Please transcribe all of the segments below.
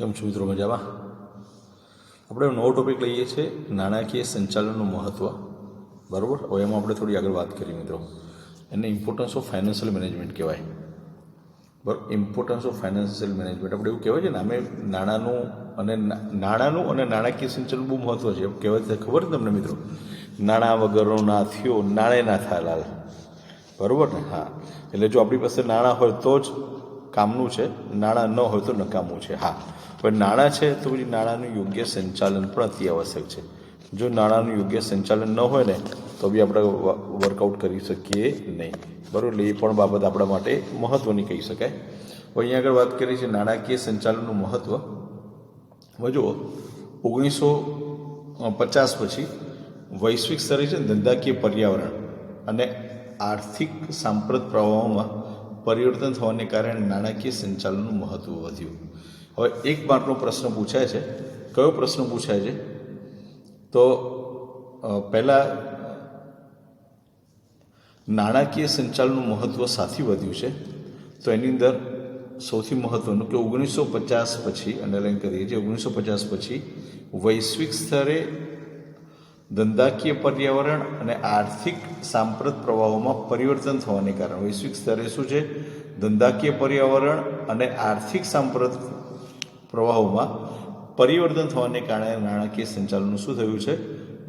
કેમ છો મિત્રો? મજામાં? આપણે નવો ટોપિક લઈએ છીએ નાણાકીય સંચાલનનું મહત્ત્વ. બરાબર, હવે એમાં આપણે થોડી આગળ વાત કરીએ મિત્રો. એને ઇમ્પોર્ટન્સ ઓફ ફાઇનાન્શિયલ મેનેજમેન્ટ કહેવાય. બરાબર, ઇમ્પોર્ટન્સ ઓફ ફાઇનાન્શિયલ મેનેજમેન્ટ આપણે એવું કહેવાય છે ને, અમે નાણાંનું અને નાણાકીય સંચાલન બહુ મહત્ત્વ છે એવું કહેવાય છે. ખબર છે તમને મિત્રો? નાણાં વગરનો ના થયો નાણે ના થાય લાલ. બરાબર ને? હા, એટલે જો આપણી પાસે નાણાં હોય તો જ કામનું છે, નાણાં ન હોય તો નકામું છે. હા, પણ નાણાં છે તો પછી નાણાંનું યોગ્ય સંચાલન પણ અતિ આવશ્યક છે. જો નાણાંનું યોગ્ય સંચાલન ન હોય ને તો બી આપણે વર્કઆઉટ કરી શકીએ નહીં. બરાબર, એટલે એ પણ બાબત આપણા માટે મહત્ત્વની કહી શકાય. હવે અહીંયા આગળ વાત કરી છે નાણાકીય સંચાલનનું મહત્ત્વ. હવે જુઓ, 1950 પછી વૈશ્વિક સ્તરે છે ધંધાકીય પર્યાવરણ અને આર્થિક સાંપ્રત પ્રવાહોમાં પરિવર્તન થવાને કારણે નાણાકીય સંચાલનનું મહત્ત્વ વધ્યું. હવે એક માર્કનો પ્રશ્ન પૂછાય છે. કયો પ્રશ્ન પૂછાય છે? તો પહેલાં નાણાકીય સંચાલનનું મહત્ત્વ સાથી વધ્યું છે. તો એની અંદર સૌથી મહત્ત્વનું કે 1950 પછી, અંડરલાઈન કરીએ છીએ, 1950 પછી વૈશ્વિક સ્તરે ધંધાકીય પર્યાવરણ અને આર્થિક સાંપ્રત પ્રવાહોમાં પરિવર્તન થવાને કારણે, વૈશ્વિક સ્તરે શું છે? ધંધાકીય પર્યાવરણ અને આર્થિક સાંપ્રત પ્રવાહોમાં પરિવર્તન થવાને કારણે નાણાકીય સંચાલનનું શું થયું છે?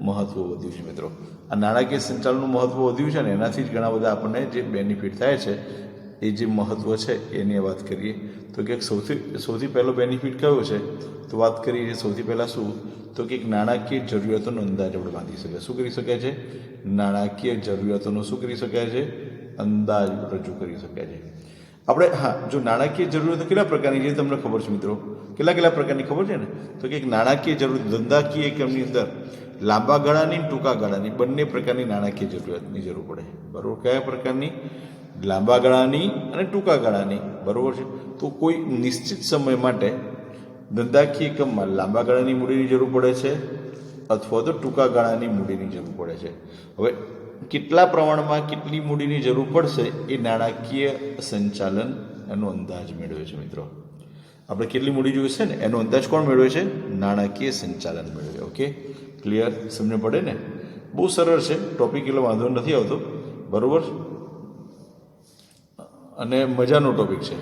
મહત્ત્વ વધ્યું છે મિત્રો. આ નાણાકીય સંચાલનનું મહત્ત્વ વધ્યું છે ને એનાથી જ ઘણા બધા આપણને જે બેનિફિટ થાય છે, એ જે મહત્ત્વ છે એની વાત કરીએ તો કે સૌથી પહેલો બેનિફિટ કયો છે? તો વાત કરીએ સૌથી પહેલાં શું? તો કે નાણાકીય જરૂરિયાતોનો અંદાજ આપણે બાંધી શકીએ. શું કરી શકાય છે? નાણાકીય જરૂરિયાતોનો શું કરી શકાય છે? અંદાજ રજૂ કરી શકાય છે આપણે. હા, જો નાણાકીય જરૂરિયાતો કેટલા પ્રકારની છે તમને ખબર છે મિત્રો? કેટલા પ્રકારની ખબર છે ને? તો કે નાણાકીય જરૂર ધંધાકીય એકમની અંદર લાંબા ગાળાની ટૂંકા ગાળાની બંને પ્રકારની નાણાકીય જરૂરિયાતની જરૂર પડે. બરાબર, કયા પ્રકારની? લાંબા ગાળાની અને ટૂંકા ગાળાની. બરાબર છે. તો કોઈ નિશ્ચિત સમય માટે ધંધાકીય એકમમાં લાંબા ગાળાની મૂડીની જરૂર પડે છે અથવા તો ટૂંકા ગાળાની મૂડીની જરૂર પડે છે. હવે કેટલા પ્રમાણમાં કેટલી મૂડીની જરૂર પડશે એ નાણાકીય સંચાલન એનો અંદાજ મેળવે છે મિત્રો. આપણે કેટલી મૂડી જોઈશે ને એનો અંદાજ કોણ મેળવે છે? નાણાકીય સંચાલન મેળવે. Okay, clear? સમજ પડે ને? બહુ સરળ છે ટોપિક, એટલે વાંધો નથી આવતો. બરાબર, અને મજાનો ટોપિક છે.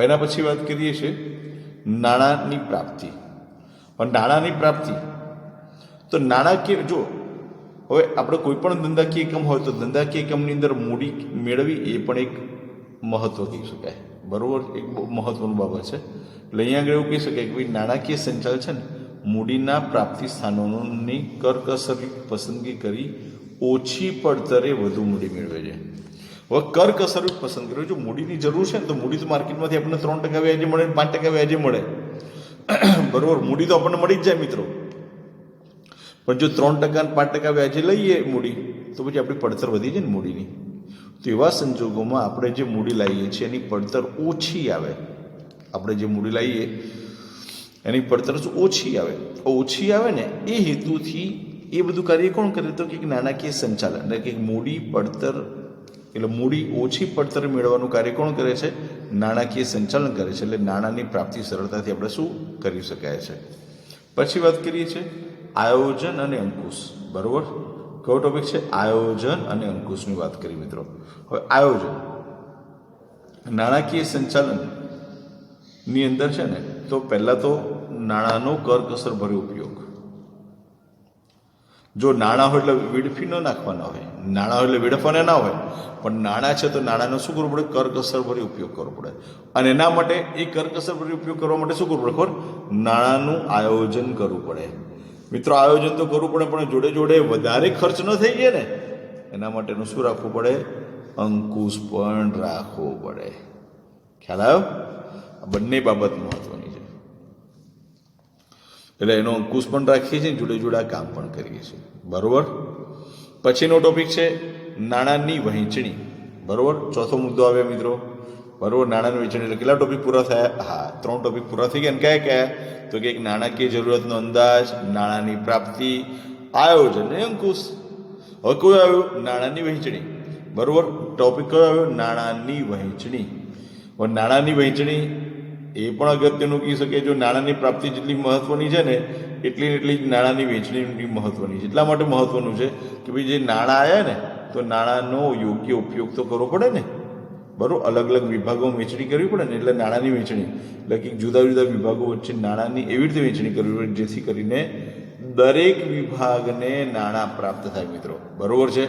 એના પછી વાત કરીએ છીએ નાણાંની પ્રાપ્તિ. પણ નાણાંની પ્રાપ્તિ તો નાણાકીય, જો હવે આપણે કોઈ પણ ધંધાકીય એકમ હોય તો ધંધાકીય એકમની અંદર મૂડી મેળવી એ પણ એક મહત્ત્વ કહી શકાય. બરાબર, એક બહુ મહત્ત્વનું બાબત છે. એટલે અહીંયા આગળ એવું કહી શકાય કે ભાઈ નાણાકીય સંચાલન છે ને મૂડીના પ્રાપ્તિ સ્થાનોની કરકસરયુક્ત પસંદગી કરી ઓછી પડતરે વધુ મૂડી મેળવે છે. હવે કરકસરયુક્ત પસંદ કરવી. જો મૂડીની જરૂર છે ને તો મૂડી તો માર્કેટમાંથી આપણને 3% વ્યાજે મળે, 5% વ્યાજે મળે. બરાબર, મૂડી તો આપણને મળી જ જાય મિત્રો. પણ જો 3% અને 5% વ્યાજે લઈએ મૂડી તો પછી આપણી પડતર વધી જાય ને મૂડીની. તો એવા સંજોગોમાં આપણે જે મૂડી લાવીએ છીએ એની પડતર ઓછી આવે. આપણે જે મૂડી લાવીએ એની પડતર ઓછી આવે. ઓછી આવે ને એ હેતુથી એ બધું કાર્ય કોણ કરે? તો કે નાણાકીય સંચાલન, એટલે કે મૂડી પડતર, એટલે મૂડી ઓછી પડતર મેળવવાનું કાર્ય કોણ કરે છે? નાણાકીય સંચાલન કરે છે. એટલે નાણાંની પ્રાપ્તિ સરળતાથી આપણે શું કરી શકાય છે. પછી વાત કરીએ છીએ આયોજન અને અંકુશ. બરાબર, કયો ટોપિક છે? આયોજન અને અંકુશની વાત કરી મિત્રો. હવે આયોજન નાણાકીય સંચાલનની અંદર છે ને, તો પહેલાં તો નાણાંનો કરકસર ભર્યો ઉપયોગ. જો નાણાં હોય એટલે વેડફી ન નાખવાના હોય, નાણાં હોય એટલે વેડફવાના ના હોય, પણ નાણાં છે તો નાણાંનો શું કરવું પડે? કરકસર ભર્યો ઉપયોગ કરવો પડે. અને એના માટે એ કરકસર ભર્યો ઉપયોગ કરવા માટે શું કરવું પડે? ખબર? નાણાંનું આયોજન કરવું પડે મિત્રો. આયોજન તો કરવું પડે, પણ જોડે જોડે વધારે ખર્ચ ન થઈ જાય ને એના માટેનું શું રાખવું પડે? અંકુશ પણ રાખવો પડે. ખ્યાલ આવ્યો? આ બંને બાબત મહત્વની છે. એટલે એનો અંકુશ પણ રાખીએ છીએ, જોડે જોડે આ કામ પણ કરીએ છીએ. બરાબર, પછીનો ટોપિક છે નાણાંની વહેંચણી. બરાબર, ચોથો મુદ્દો આવ્યો મિત્રો. બરાબર, નાણાંની વહેંચણી. એટલે કેટલા ટોપિક પૂરા થયા? હા, 3 ટોપિક પૂરા થઈ ગયા. અને કયા? તો કે એક નાણાકીય જરૂરિયાતનો અંદાજ, નાણાંની પ્રાપ્તિ, આયોજન અને અંકુશ. હવે કયું આવ્યું? નાણાંની વહેંચણી. બરાબર, ટોપિક કયો આવ્યો? નાણાંની વહેંચણી. હવે નાણાંની વહેંચણી એ પણ અગત્યનું કહી શકે. જો નાણાંની પ્રાપ્તિ જેટલી મહત્વની છે ને એટલી જ નાણાંની વહેંચણી મહત્વની છે. એટલા માટે મહત્વનું છે કે ભાઈ જે નાણાં આવ્યા ને તો નાણાંનો યોગ્ય ઉપયોગ તો કરવો પડે ને, બરાબર. અલગ અલગ વિભાગોમાં વહેંચણી કરવી પડે ને, એટલે નાણાંની વહેંચણી એટલે કે જુદા જુદા વિભાગો વચ્ચે નાણાંની એવી રીતે વહેંચણી કરવી પડે જેથી કરીને દરેક વિભાગને નાણાં પ્રાપ્ત થાય મિત્રો, બરાબર છે.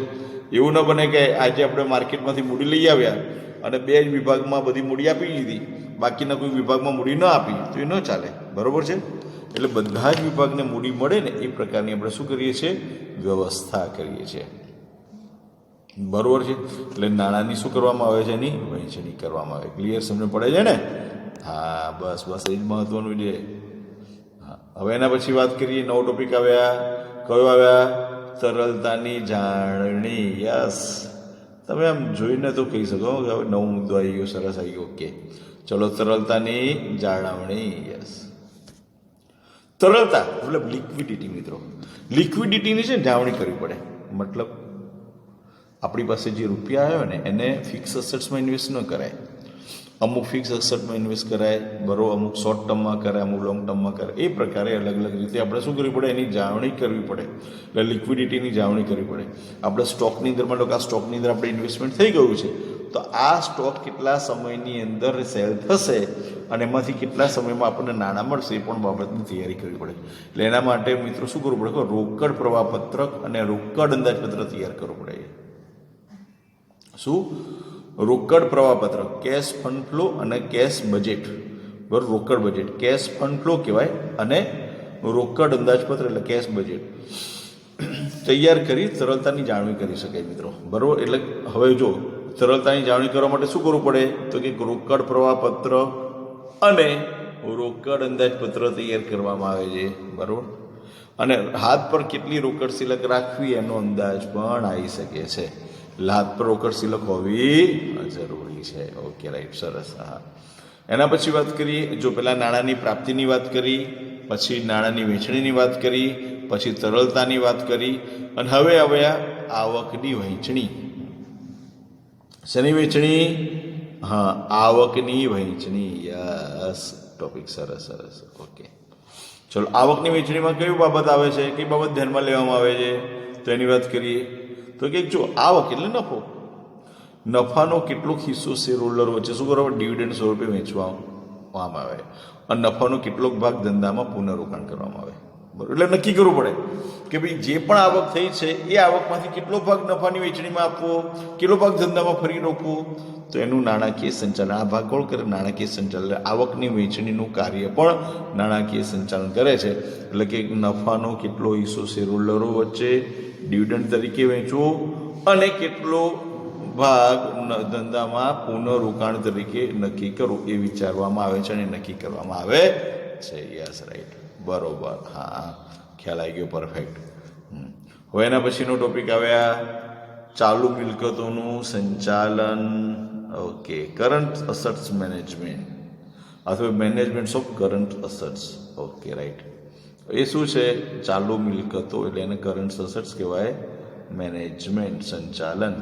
એવું ન બને કે આજે આપણે માર્કેટમાંથી મૂડી લઈ આવ્યા અને બે જ વિભાગમાં બધી મૂડી આપી દીધી, બાકીના કોઈ વિભાગમાં મૂડી ન આપી તો એ ન ચાલે, બરાબર છે. એટલે બધા જ વિભાગને મૂડી મળે ને એ પ્રકારની આપણે શું કરીએ છીએ, વ્યવસ્થા કરીએ છીએ, બરાબર છે. એટલે નાણાંની શું કરવામાં આવે છે, એની વહેંચણી કરવામાં આવે. ક્લિયર, સમજ પડે છે ને? હા, બસ બસ એ જ મહત્વનું છે. હા, હવે એના પછી વાત કરીએ. નવો ટોપિક આવ્યા, કયો આવ્યા? તરલતાની જાળવણી. યસ, તમે આમ જોઈને તો કહી શકો કે હવે નવો મુદ્દો આવી ગયો, સરસ આવી ગયો. ઓકે, ચલો, તરલતાની જાળવણી. યસ, તરલતા મતલબ લિક્વિડિટી મિત્રો. લિક્વિડિટીની છે ને જાળવણી કરવી પડે. મતલબ આપણી પાસે જે રૂપિયા આવ્યો ને એને ફિક્સ અસેટ્સમાં ઇન્વેસ્ટ ન કરાય. અમુક ફિક્સ અસેટમાં ઇન્વેસ્ટ કરાય, બરાબર, અમુક શોર્ટ ટર્મમાં કરાય, અમુક લોંગ ટર્મમાં કરાય. એ પ્રકારે અલગ અલગ રીતે આપણે શું કરવી પડે, એની જાળવણી કરવી પડે. એટલે લિક્વિડિટીની જાળવણી કરવી પડે. આપણે સ્ટોકની અંદર માનો કે આ સ્ટોકની અંદર આપણે ઇન્વેસ્ટમેન્ટ થઈ ગયું છે, તો આ સ્ટોક કેટલા સમયની અંદર સેલ થશે અને એમાંથી કેટલા સમયમાં આપણને નાણાં મળશે એ પણ બાબતની તૈયારી કરવી પડે. એટલે એના માટે મિત્રો શું કરવું પડે, રોકડ પ્રવાહપત્રક અને રોકડ અંદાજપત્ર તૈયાર કરવું પડે. શું? રોકડ પ્રવાહપત્રક, કેશ ફંડ ફ્લો અને કેશ બજેટ, બરાબર. રોકડ બજેટ કેશ ફંડ ફ્લો કહેવાય અને રોકડ અંદાજપત્ર એટલે કેશ બજેટ તૈયાર કરી તરલતાની જાળવણી કરી શકાય મિત્રો, બરાબર. એટલે હવે જો તરલતાની જાળવણી કરવા માટે શું કરવું પડે, તો કે રોકડ પ્રવાહપત્ર અને રોકડ અંદાજપત્ર તૈયાર કરવામાં આવે છે, બરાબર. અને હાથ પર કેટલી રોકડ સિલક રાખવી એનો અંદાજ પણ આવી શકે છે. હાથ પર રોકડ સિલક હોવી જરૂરી છે. ઓકે, રાઈટ, સરસ. હા, એના પછી વાત કરીએ. જો પેલા નાણાંની પ્રાપ્તિની વાત કરી, પછી નાણાંની વહેંચણીની વાત કરી, પછી તરલતાની વાત કરી, અને હવે આવ્યા આવકની વહેંચણી. શેની વહેંચણી? હા, આવકની વહેંચણી. યસ, ટોપિક સરસ સરસ. ઓકે, ચલો, આવકની વહેંચણીમાં કઈ બાબત આવે છે, કઈ બાબત ધ્યાનમાં લેવામાં આવે છે, તો એની વાત કરીએ. તો કે જો આવક એટલે નફો, નફાનો કેટલોક હિસ્સો શેર હોલ્ડર વચ્ચે શું કરવામાં, ડિવિડન્ડ સ્વરૂપે વહેંચવામાં આવે, અને નફાનો કેટલોક ભાગ ધંધામાં પુનઃરોકાણ કરવામાં આવે, બરાબર. એટલે નક્કી કરવું પડે કે ભાઈ જે પણ આવક થઈ છે એ આવકમાંથી કેટલો ભાગ નફાની વહેંચણીમાં આપવો, કેટલો ભાગ ધંધામાં ફરી રોકવો, તો એનું નાણાકીય સંચાલન આ ભાગ કોણ કરે, નાણાકીય સંચાલન. આવકની વહેંચણીનું કાર્ય પણ નાણાકીય સંચાલન કરે છે. એટલે કે નફાનો કેટલો હિસ્સો શેર હોલ્ડરો વચ્ચે ડિવિડન્ડ તરીકે વહેંચવો અને કેટલો ભાગ ધંધામાં પુનઃરોકાણ તરીકે નક્કી કરવું એ વિચારવામાં આવે છે અને નક્કી કરવામાં આવે છે. યસ, રાઈટ, બરોબર. હા, ખ્યાલ આવી ગયો, પરફેક્ટ. હવે એના પછીનો ટોપિક આવ્યા ચાલુ મિલકતોનું સંચાલન. ઓકે, કરંટ અસેટ્સ મેનેજમેન્ટ અથવા management of current assets. Okay, right. એ શું છે? ચાલુ મિલકતો એટલે એને કરંટ અસેટ્સ કહેવાય, મેનેજમેન્ટ સંચાલન.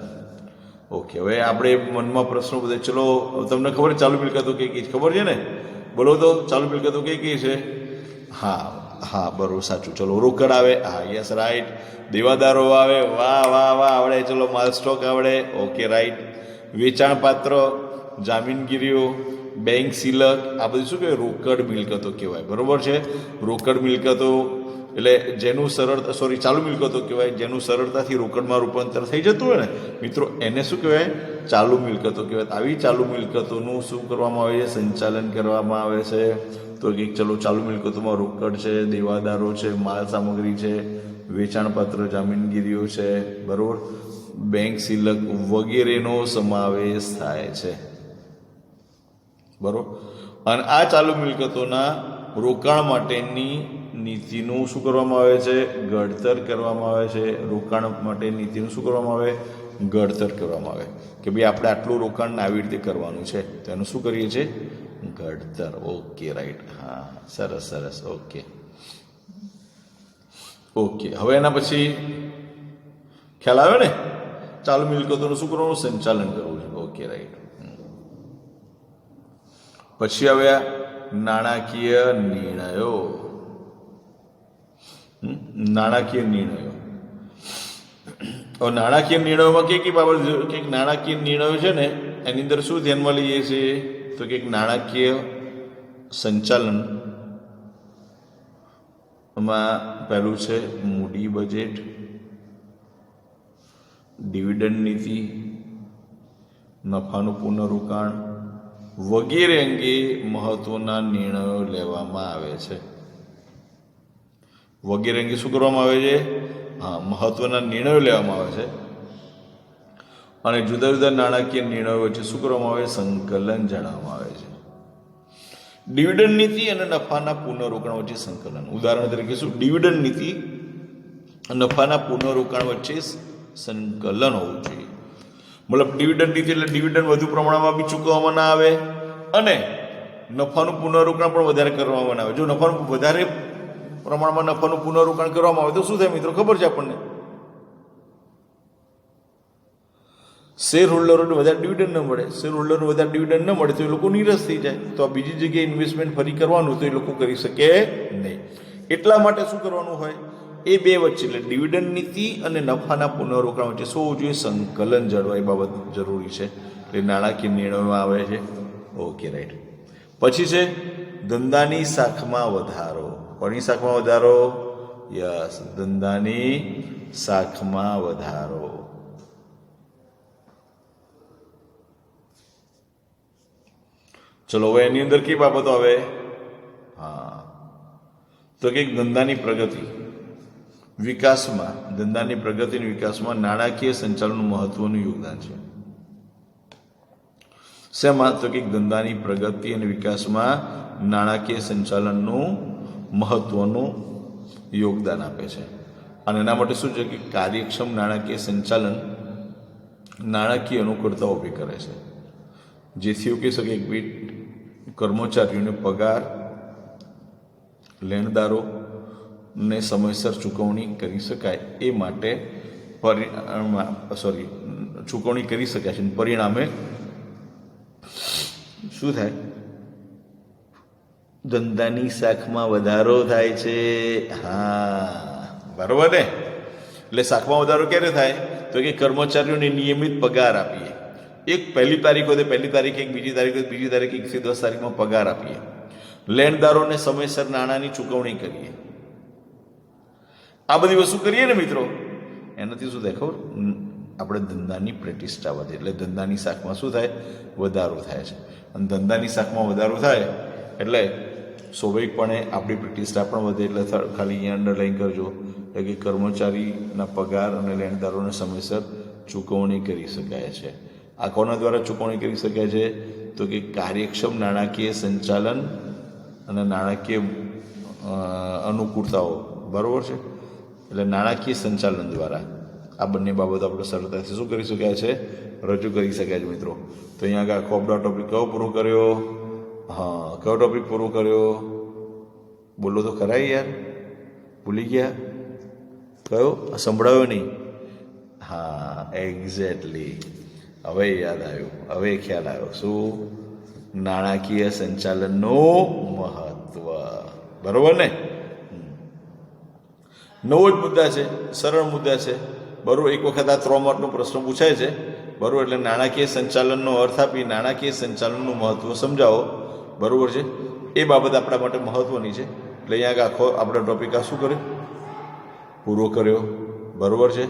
ઓકે, હવે આપણે મનમાં પ્રશ્નો બધે. ચલો, તમને ખબર ચાલુ મિલકતો કઈ કઈ ખબર છે ને? બોલો તો, ચાલુ મિલકતો કઈ કઈ છે? હા હા, બરોબર, સાચું. ચલો, રોકડ આવે, હા, યસ, રાઈટ. દેવાદારો આવે, વાહ વાહ વાહ, આવડે. ચલો, માલ સ્ટોક આવડે, ઓકે, રાઈટ. વેચાણ પાત્ર, જામીનગીરીઓ, બેંક સિલક, આ બધું શું કહેવાય? રોકડ મિલકતો કહેવાય, બરોબર છે. રોકડ મિલકતો એટલે જેનું ચાલુ મિલકતો કહેવાય, જેનું સરળતાથી રોકડમાં રૂપાંતર થઈ જતું હોય ને મિત્રો, એને શું કહેવાય? ચાલુ મિલકતો કહેવાય. આવી ચાલુ મિલકતોનું શું કરવામાં આવે છે? સંચાલન કરવામાં આવે છે. તો કે ચલો, ચાલુ મિલકતોમાં રોકડ છે, દેવાદારો છે, માલ સામગ્રી છે, વેચાણપાત્ર જામીનગીરીઓ છે, બરોબર, બેંક સિલક વગેરેનો સમાવેશ થાય છે, બરોબર. અને આ ચાલુ મિલકતોના રોકાણ માટેની નીતિનું શું કરવામાં આવે છે? ઘડતર કરવામાં આવે છે. રોકાણ માટે નીતિનું શું કરવામાં આવે? ઘડતર કરવામાં આવે કે ભાઈ આપણે આટલું રોકાણ આવી રીતે કરવાનું છે, તો એનું શું કરીએ છીએ? ઘડતર. Okay, right. હા, સરસ સરસ. ઓકે ઓકે, હવે એના પછી ખ્યાલ આવ્યો ને? ચાલુ મિલકતોનું શું કરવાનું? સંચાલન કરવું છે. Okay, right. પછી આવ્યા નાણાકીય નિર્ણયો. નાણાકીય નિર્ણયો. હવે નાણાકીય નિર્ણયોમાં કઈ બાબત, કંઈક નાણાકીય નિર્ણયો છે ને એની અંદર શું ધ્યાનમાં લઈએ છીએ તો કંઈક નાણાકીય સંચાલન માં પહેલું છે મૂડી બજેટ, ડિવિડન્ડ નીતિ, નફાનું પુનઃરોકાણ વગેરે અંગે મહત્વના નિર્ણયો લેવામાં આવે છે. વગેરે અંગે શું કરવામાં આવે છે? હા, મહત્વના નિર્ણયો લેવામાં આવે છે. અને જુદા જુદા નાણાકીય નિર્ણયો વચ્ચે શું કરવામાં આવે? સંકલન જાણવામાં આવે છે. ડિવિડન્ડ નીતિ અને નફાના પુનઃરોકાણ વચ્ચે સંકલન. ઉદાહરણ તરીકે શું? ડિવિડન્ડ નીતિ નફાના પુનઃરોકાણ વચ્ચે સંકલન હોવું જોઈએ. મતલબ ડિવિડન્ડ નીતિ એટલે ડિવિડન્ડ વધુ પ્રમાણમાં બી ચૂકવવામાં ના આવે અને નફાનું પુનઃરોકાણ પણ વધારે કરવામાં ના આવે. જો નફાનું વધારે પ્રમાણમાં નફાનું પુનઃરોકાણ કરવામાં આવે તો શું થાય મિત્રો? ખબર છે આપણને, શેર હોલ્ડરોને વધારે ડિવિડન્ડ ન મળે. શેર હોલ્ડરને વધારે ડિવિડન્ડ ન મળે તો એ લોકો નિરાશ થઈ જાય. તો આ બીજી જગ્યાએ ઇન્વેસ્ટમેન્ટ ફરી કરવાનું તો એ લોકો કરી શકે નહીં. એટલા માટે શું કરવાનું હોય? એ બે વચ્ચે એટલે ડિવિડન્ડ નીતિ અને નફાના પુનઃરોકાણ વચ્ચે શું હોવું જોઈએ? સંકલન જળવાય. એ બાબત જરૂરી છે. એટલે નાણાકીય નિર્ણયોમાં આવે છે. Okay, right. પછી છે ધંધાની શાખમાં વધારો. કોની શાખમાં વધારો? યસ, ધંધાની શાખમાં વધારો. ચલો હવે એની અંદર કઈ બાબતો આવે? હા, તો કે ધંધાની પ્રગતિ વિકાસમાં, ધંધાની પ્રગતિ અને વિકાસમાં નાણાકીય સંચાલનનું મહત્વનું યોગદાન છે. શેમાં? તો કે ધંધાની પ્રગતિ અને વિકાસમાં નાણાકીય સંચાલનનું મહત્વનું યોગદાન આપે છે. અને એના માટે શું છે કે કાર્યક્ષમ નાણાકીય સંચાલન નાણાકીય અનુકૂળતા ઊભી કરે છે, જેથી એવું કહી શકે કે કર્મચારીઓને પગાર, લેણદારોને સમયસર ચૂકવણી કરી શકાય એ માટે ચૂકવણી કરી શકાય છે. પરિણામે શું થાય? ધંધાની શાખમાં વધારો થાય છે. હા, બરોબર ને? એટલે શાખમાં વધારો ક્યારે થાય? તો કે કર્મચારીઓને નિયમિત પગાર આપીએ. એક પહેલી તારીખ હોય તો પહેલી તારીખ, એક બીજી તારીખ હોય બીજી તારીખ, 1 થી 10 તારીખમાં પગાર આપીએ. લેણદારોને સમયસર નાણાંની ચૂકવણી કરીએ. આ બધી વસ્તુ કરીએ ને મિત્રો, એનાથી શું થાય ખબર? આપણે ધંધાની પ્રતિષ્ઠા વધે. એટલે ધંધાની શાખમાં શું થાય? વધારો થાય છે. અને ધંધાની શાખમાં વધારો થાય એટલે સ્વાભાવિકપણે આપણી પ્રતિષ્ઠા પણ વધે. એટલે ખાલી અહીંયા અંડરલાઈન કરજો એટલે કે કર્મચારીના પગાર અને લેણદારોને સમયસર ચૂકવણી કરી શકાય છે. આ કોના દ્વારા ચૂકવણી કરી શકાય છે? તો કે કાર્યક્ષમ નાણાકીય સંચાલન અને નાણાકીય અનુકૂળતાઓ. બરાબર છે? એટલે નાણાકીય સંચાલન દ્વારા આ બંને બાબતો આપણે સરળતાથી શું કરી શકાય છે? રજૂ કરી શકાય છે મિત્રો. તો અહીંયા આગળ આખો આપણો ટોપિક કયો પૂરો કર્યો? હા, કયો ટોપિક પૂરો કર્યો? બોલો તો ખરા યાર, ભૂલી ગયા? કયો? સંભળાયો નહીં? હા, એક્ઝેક્ટલી. હવે યાદ આવ્યું, હવે ખ્યાલ આવ્યો. શું? નાણાકીય સંચાલનનું મહત્વ. બરોબર ને? નવો જ મુદ્દા છે, સરળ મુદ્દા છે. બરોબર, એક વખત આ 3 માર્કનો પ્રશ્ન પૂછાય છે. બરોબર, એટલે નાણાકીય સંચાલનનો અર્થ આપી નાણાકીય સંચાલનનું મહત્વ સમજાવો. બરોબર છે? એ બાબત આપણા માટે મહત્વની છે. એટલે અહીંયા આખો આપણે ટોપિક આ શું કર્યો? પૂરો કર્યો. બરોબર છે?